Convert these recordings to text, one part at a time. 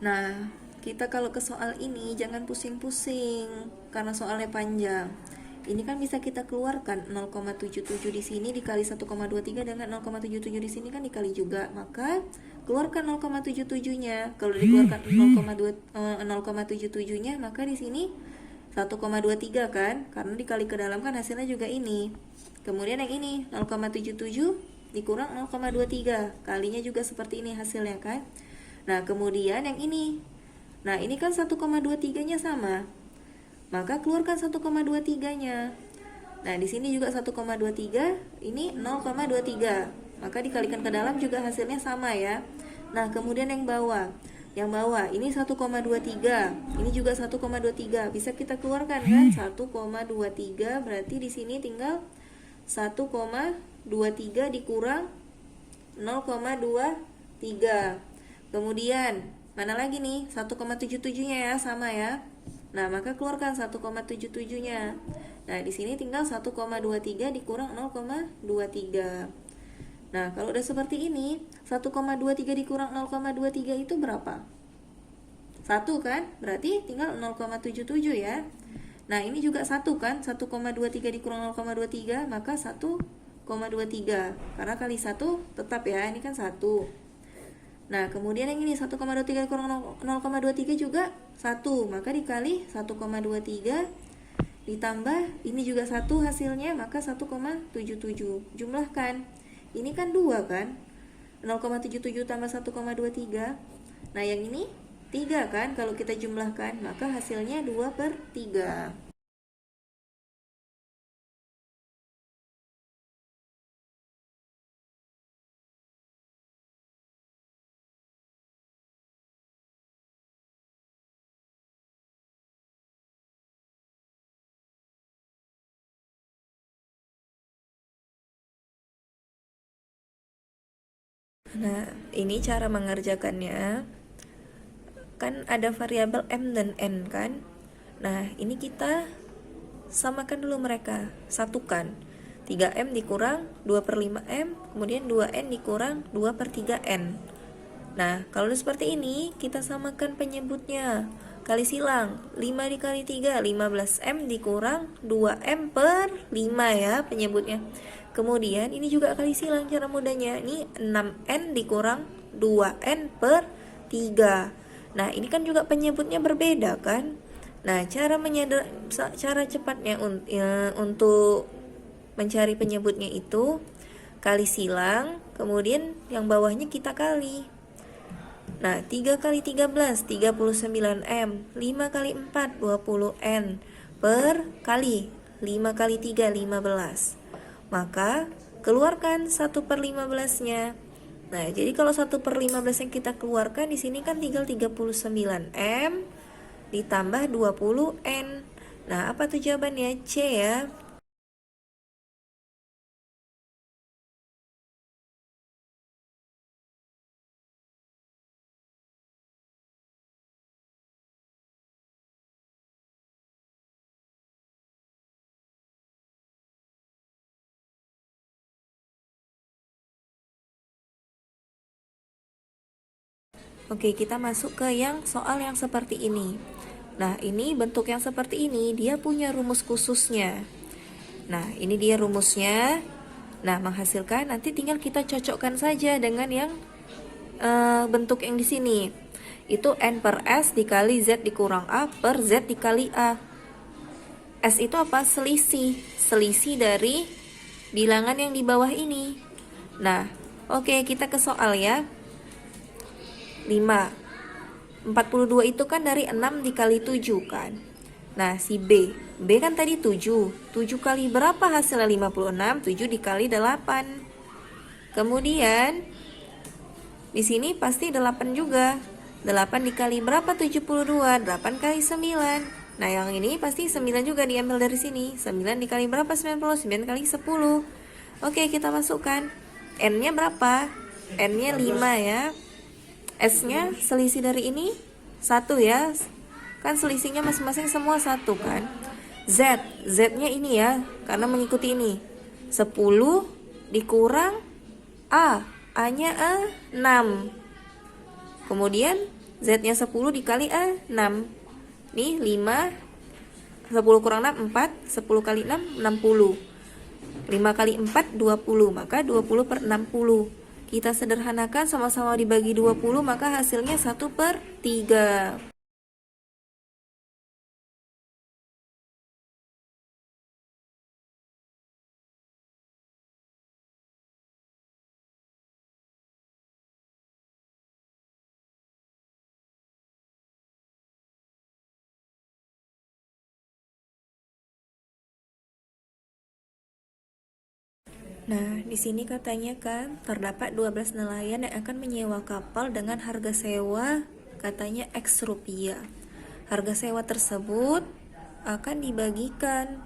Nah, kita kalau ke soal ini jangan pusing-pusing karena soalnya panjang. Ini kan bisa kita keluarkan 0,77 di sini dikali 1,23 dengan 0,77 di sini kan dikali juga. Maka keluarkan 0,77-nya. Kalau dikeluarkan 0,77-nya maka di sini 1,23 kan? Karena dikali ke dalam kan hasilnya juga ini. Kemudian yang ini 0,77 dikurang 0,23. Kalinya juga seperti ini hasilnya kan? Nah, kemudian yang ini. Nah, ini kan 1,23-nya sama. Maka keluarkan 1,23-nya. Nah, di sini juga 1,23, ini 0,23. Maka dikalikan ke dalam juga hasilnya sama ya. Nah, kemudian yang bawah. Yang bawah ini 1,23. Ini juga 1,23. Bisa kita keluarkan kan? 1,23 berarti di sini tinggal 1,23 dikurang 0,23. Kemudian mana lagi nih? 1,77-nya ya, sama ya. Nah, maka keluarkan 1,77-nya. Nah, di sini tinggal 1,23 dikurang 0,23. Nah, kalau udah seperti ini, 1,23 dikurang 0,23 itu berapa? 1 kan? Berarti tinggal 0,77 ya. Nah, ini juga 1 kan? 1,23 dikurang 0,23, maka 1,23. Karena kali 1 tetap ya, ini kan 1. Nah, kemudian yang ini 1,23 kurang 0,23 juga 1. Maka dikali 1,23 ditambah ini juga 1 hasilnya, maka 1,77. Jumlahkan. Ini kan 2 kan? 0,77 tambah 1,23. Nah, yang ini 3 kan? Kalau kita jumlahkan, maka hasilnya 2/3. Nah, ini cara mengerjakannya. Kan ada variabel M dan N kan? Nah, ini kita samakan dulu mereka, satukan. 3M dikurang 2/5M, kemudian 2N dikurang 2/3N. Nah, kalau seperti ini, kita samakan penyebutnya. Kali silang, 5 dikali 3, 15M dikurang 2M/5 ya penyebutnya. Kemudian ini juga kali silang cara mudahnya. Ini 6N dikurang 2N/3. Nah, ini kan juga penyebutnya berbeda kan? Nah, cara cepatnya untuk mencari penyebutnya itu kali silang, kemudian yang bawahnya kita kali. Nah, 3 kali 13, 39M. 5 kali 4, 20N. Per kali 5 kali 3, 15. Maka keluarkan 1/15-nya. Nah, jadi kalau 1/15 yang kita keluarkan di sini kan tinggal 39M ditambah 20N. Nah, apa tuh jawabannya? C ya. Oke, kita masuk ke yang soal yang seperti ini. Nah, ini bentuk yang seperti ini, dia punya rumus khususnya. Nah, ini dia rumusnya. Nah, menghasilkan nanti tinggal kita cocokkan saja dengan yang bentuk yang di sini. Itu N/S dikali Z dikurang A per Z dikali A. S itu apa? Selisih. Selisih dari bilangan yang di bawah ini. Nah, oke, kita ke soal ya. 5. 42 itu kan dari 6 dikali 7 kan. Nah, si B kan tadi 7. 7 kali berapa hasilnya 56? 7 dikali 8. Kemudian di sini pasti 8 juga. 8 dikali berapa? 72. 8 kali 9. Nah, yang ini pasti 9 juga diambil dari sini. 9 dikali berapa? 90. 9 kali 10. Oke, kita masukkan. N-nya berapa? N-nya 5 ya. S-nya selisih dari ini 1 ya. Kan selisihnya masing-masing semua 1 kan. Z-nya ini ya, karena mengikuti ini. 10 dikurang A. A-nya 6. Kemudian Z-nya 10 dikali A, 6. Nih 5, 10 kurang 6, 4, 10 kali 6, 60. 5 kali 4, 20, maka 20 per 60. Kita sederhanakan sama-sama dibagi 20, maka hasilnya 1/3. Nah, di sini katanya kan terdapat 12 nelayan yang akan menyewa kapal dengan harga sewa katanya X rupiah. Harga sewa tersebut akan dibagikan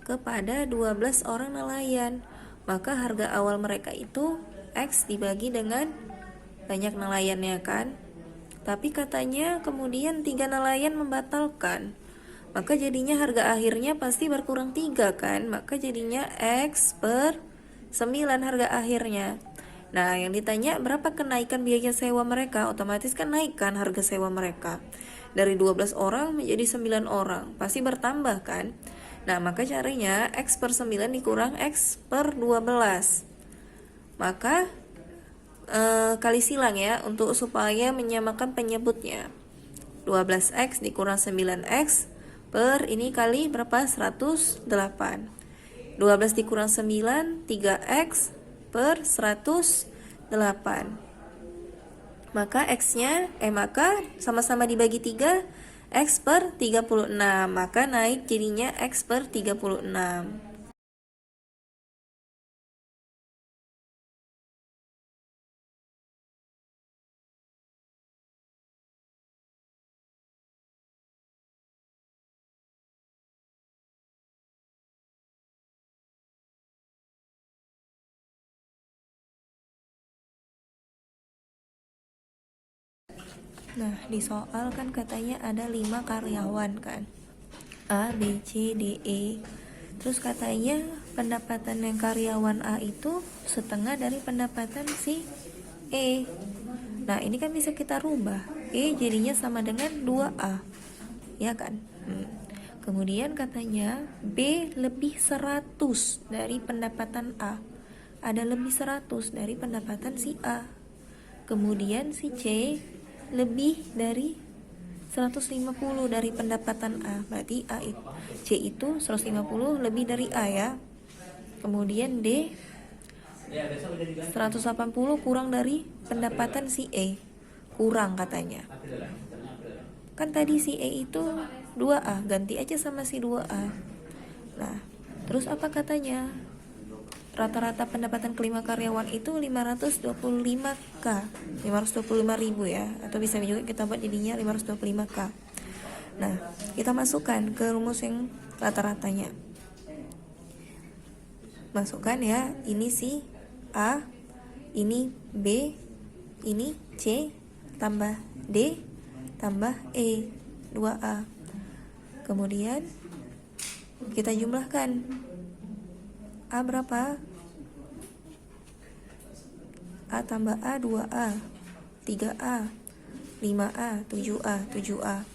kepada 12 orang nelayan. Maka harga awal mereka itu X dibagi dengan banyak nelayannya kan. Tapi katanya kemudian 3 nelayan membatalkan. Maka jadinya harga akhirnya pasti berkurang 3 kan. Maka jadinya X per 9 harga akhirnya. Nah, yang ditanya berapa kenaikan biaya sewa mereka, otomatis kan naikkan harga sewa mereka. Dari 12 orang menjadi 9 orang, pasti bertambah kan? Nah, maka caranya X per 9 dikurang X per 12. Maka kali silang ya, untuk supaya menyamakan penyebutnya. 12X dikurang 9X per ini kali berapa? 108. 12 dikurang 9, 3X per 108. Maka maka sama-sama dibagi 3, X per 36. Maka naik jadinya X per 36. Nah, di soal kan katanya ada 5 karyawan kan. A, B, C, D, E. Terus katanya pendapatan yang karyawan A itu setengah dari pendapatan si E. Nah, ini kan bisa kita rubah. E jadinya sama dengan 2A. Ya kan? Kemudian katanya B lebih 100 dari pendapatan A. Ada lebih 100 dari pendapatan si A. Kemudian si C lebih dari 150 dari pendapatan A. Berarti C itu 150 lebih dari A ya. Kemudian D 180 kurang dari pendapatan si E. Kurang katanya. Kan tadi si E itu 2A, ganti aja sama si 2A. Nah, terus apa katanya? Rata-rata pendapatan kelima karyawan itu 525K, 525.000 ya, atau bisa juga kita buat jadinya 525K. Nah, kita masukkan ke rumus yang rata-ratanya. Masukkan ya, ini si A, ini B, ini C, tambah D, tambah E, 2A. Kemudian kita jumlahkan. A berapa? A tambah A 2A, 3A, 5A, 7A, 7A.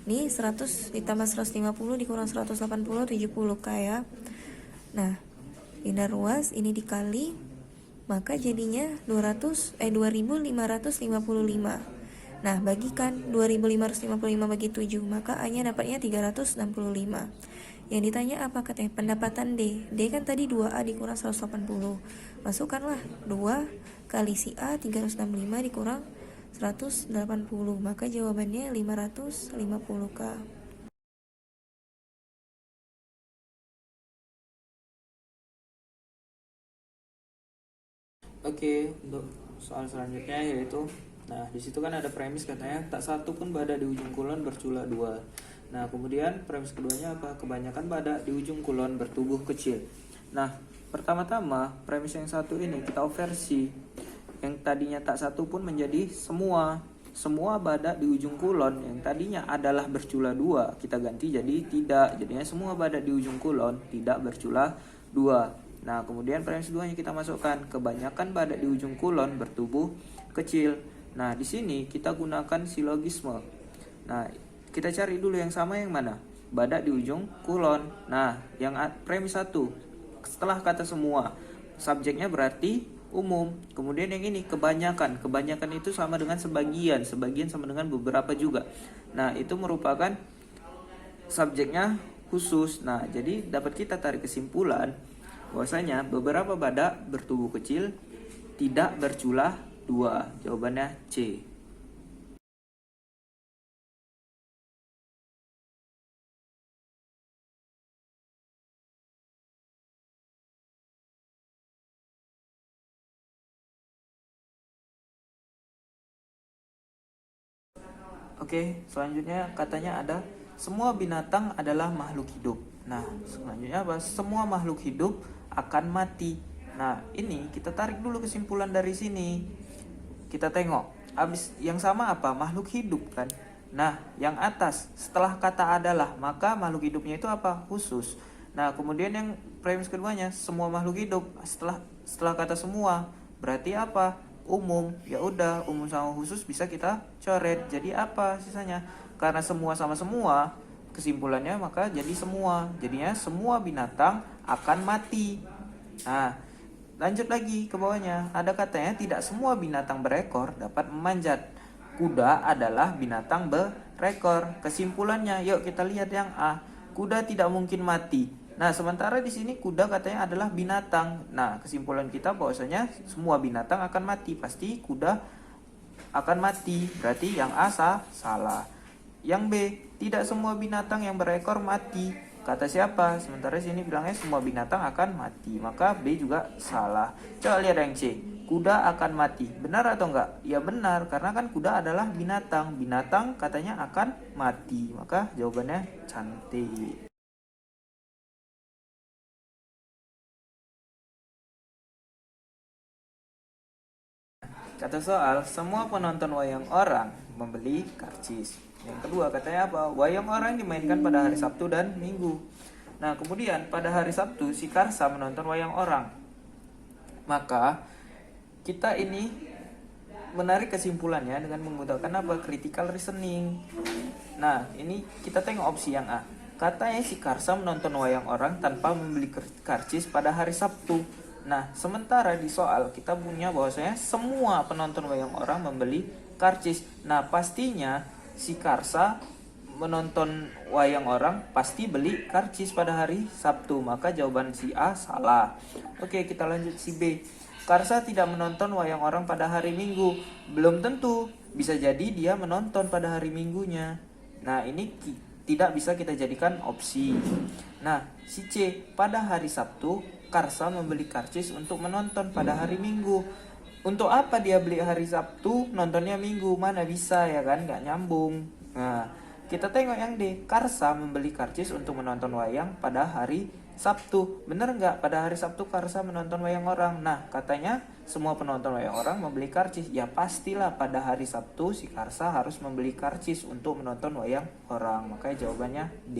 Ini 100 ditambah 150 dikurang 180, 70K ya. Nah, pindah ruas ini dikali, maka jadinya 2555. Nah, bagikan 2555 bagi 7, maka A-nya dapatnya 365. Yang ditanya apa katanya? Pendapatan D. D kan tadi 2A dikurang 180. Masukkanlah 2 kali si A 365 dikurang 180. Maka jawabannya 550K. Oke, untuk soal selanjutnya yaitu, nah di situ kan ada premis katanya tak satu pun badak di ujung kulon bercula 2. Nah kemudian premis keduanya apa? Kebanyakan badak di ujung kulon bertubuh kecil. Nah pertama-tama premis yang satu ini kita oversi, yang tadinya tak satu pun menjadi semua badak di ujung kulon yang tadinya adalah bercula 2 kita ganti jadi tidak, jadinya semua badak di ujung kulon tidak bercula 2. Nah kemudian premis keduanya kita masukkan, kebanyakan badak di ujung kulon bertubuh kecil. Nah, di sini kita gunakan silogisme. Nah, kita cari dulu yang sama yang mana? Badak di ujung kulon. Nah, yang premis 1. Setelah kata semua, subjeknya berarti umum. Kemudian yang ini kebanyakan. Kebanyakan itu sama dengan sebagian. Sebagian sama dengan beberapa juga. Nah, itu merupakan subjeknya khusus. Nah, jadi dapat kita tarik kesimpulan bahwasanya beberapa badak bertubuh kecil tidak bercula 2. Jawabannya C. Oke, selanjutnya katanya ada semua binatang adalah makhluk hidup. Nah, selanjutnya apa? Semua makhluk hidup akan mati. Nah, ini kita tarik dulu kesimpulan dari sini. Kita tengok, habis yang sama apa? Makhluk hidup kan? Nah, yang atas setelah kata adalah, maka makhluk hidupnya itu apa? Khusus. Nah, kemudian yang premis keduanya semua makhluk hidup setelah kata semua berarti apa? Umum. Ya udah, umum sama khusus bisa kita coret. Jadi apa sisanya? Karena semua sama semua, kesimpulannya maka jadi semua. Jadinya semua binatang akan mati. Nah, lanjut lagi ke bawahnya. Ada katanya tidak semua binatang berekor dapat memanjat. Kuda adalah binatang berekor. Kesimpulannya, yuk kita lihat yang A. Kuda tidak mungkin mati. Nah, sementara di sini kuda katanya adalah binatang. Nah, kesimpulan kita bahwasanya semua binatang akan mati. Pasti kuda akan mati. Berarti yang A salah. Yang B, tidak semua binatang yang berekor mati. Kata siapa? Sementara sini bilangnya semua binatang akan mati. Maka B juga salah. Coba lihat yang C. Kuda akan mati. Benar atau enggak? Ya benar, karena kan kuda adalah binatang. Binatang katanya akan mati. Maka jawabannya cantik. Kata soal, semua penonton wayang orang membeli karcis. Yang kedua katanya apa? Wayang orang dimainkan pada hari Sabtu dan Minggu. Nah, kemudian pada hari Sabtu si Karsa menonton wayang orang. Maka kita ini menarik kesimpulannya dengan menggunakan apa? Critical reasoning. Nah, ini kita tengok opsi yang A. Katanya si Karsa menonton wayang orang tanpa membeli karcis pada hari Sabtu. Nah, sementara di soal kita punya bahwasanya semua penonton wayang orang membeli karcis. Nah, pastinya si Karsa menonton wayang orang pasti beli karcis pada hari Sabtu. Maka jawaban si A salah. Oke, kita lanjut si B. Karsa tidak menonton wayang orang pada hari Minggu. Belum tentu. Bisa jadi dia menonton pada hari Minggunya. Nah, ini tidak bisa kita jadikan opsi. Nah, si C, pada hari Sabtu Karsa membeli karcis untuk menonton pada hari Minggu. Untuk apa dia beli hari Sabtu, nontonnya Minggu? Mana bisa ya kan, nggak nyambung. Nah, kita tengok yang D. Karsa membeli karcis untuk menonton wayang pada hari Sabtu. Bener nggak pada hari Sabtu Karsa menonton wayang orang? Nah, katanya semua penonton wayang orang membeli karcis. Ya pastilah pada hari Sabtu si Karsa harus membeli karcis untuk menonton wayang orang. Makanya jawabannya D.